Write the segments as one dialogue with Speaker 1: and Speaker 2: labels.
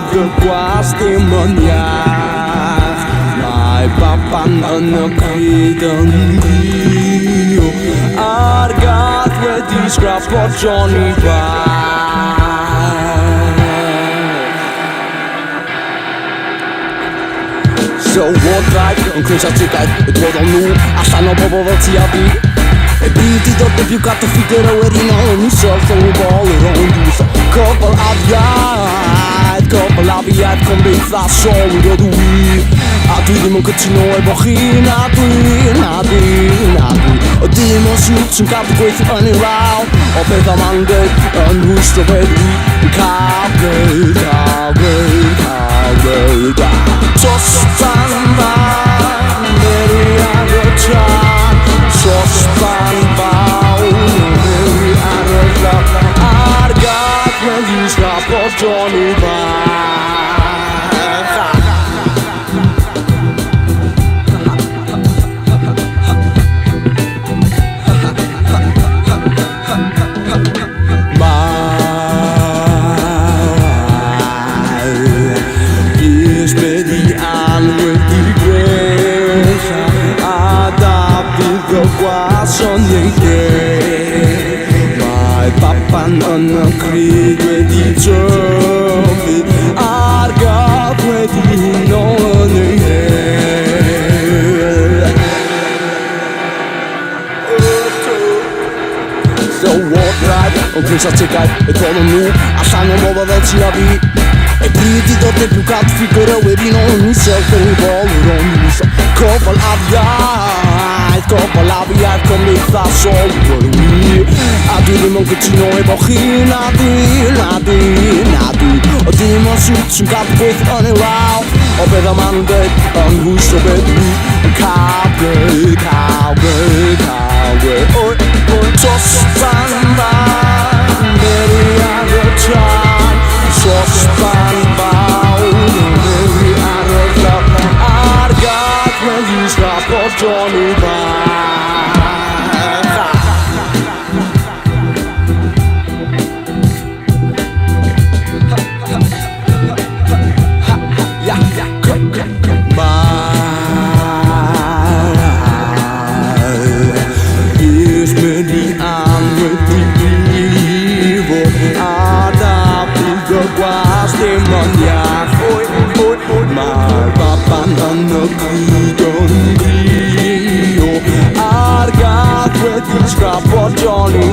Speaker 1: Pagkakwas di manyas May papanan na kritang kriyo Argat wedi scrap for Johnny So what right, un crucia czekać, dłodą nóg A stanął powołacy jawi Biti do te piucato figură Erino nu sol să nu bol rondus Copal aviat Con dei flash-on rodui Atui mon căcino e bochin Atui O dimo snup sunt cap gweith yn ei raw O beth am angyd yn hwystro bedwi Cawgyd Tos pan fan Meri ar y tran Tos pan fawn Meri ar y llap Ar gad wedi slap o Johnny Mae papan yn y cryd wedi tyfu Ar gaf wedi huno yn ei hel So what right, o'n crys a tegau Y dod o'n nhw, allan o'n mofa fel ti a fi E bryd I dod e bwgad ffigură Wedi no nhw self yn ei bol o'n nhw Cofal afiad cymdeithasol Rydw A dwi ddim yn gytuno efo chi Na dwi O dim o'n siwt sy'n gadw gweith yn ei raw O beth am angyd yn hwys o beth dwi Yn cawgyd Tos pan fan Meri ar y tran Tos pan fawn Meri ar y llap Ar gad wedi slap o Johnny Mae papan yn y cryd yn grio Ar gad wedi scrap o Johnny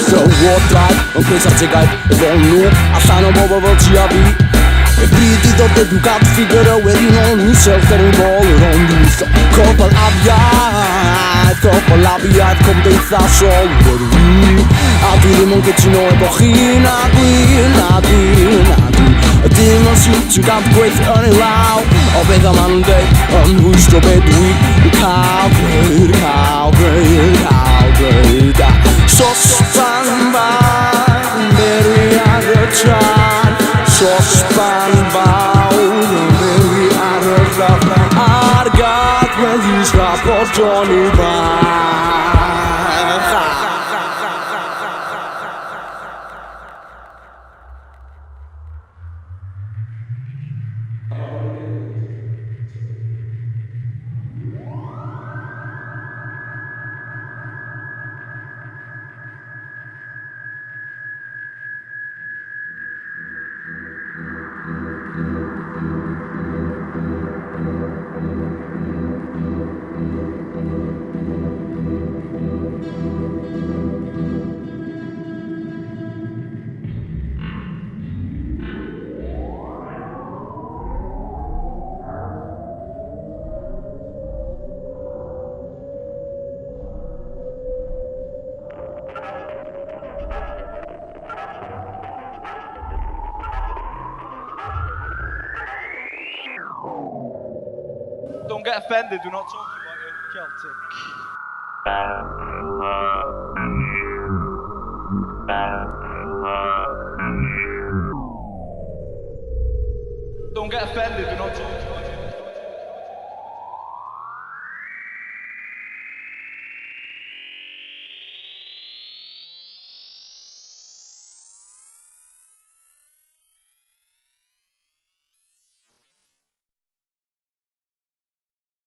Speaker 1: So what right, yn cwys ar tegau Y fel nhw, allan o bobl fel ti a fi E bryd I dod e bwgad ffigură Wedi no nhw self yn ei bol yr ondws Cofal afiad cymdeithasol Rydw A dwi ddim yn gytuno efo chi Na dwi Y dim o'n siwt sy'n gadw gweith yn ei raw O beth am angyd yn hwystro beth dwi Yn cawgyd Sos pan fan Meri ar y tran Sos pan fawn Meri ar y llap Ar gad wedi slap o Johnny
Speaker 2: Don't get offended, we're not talking about your Celtic. Don't get offended, we're not talking about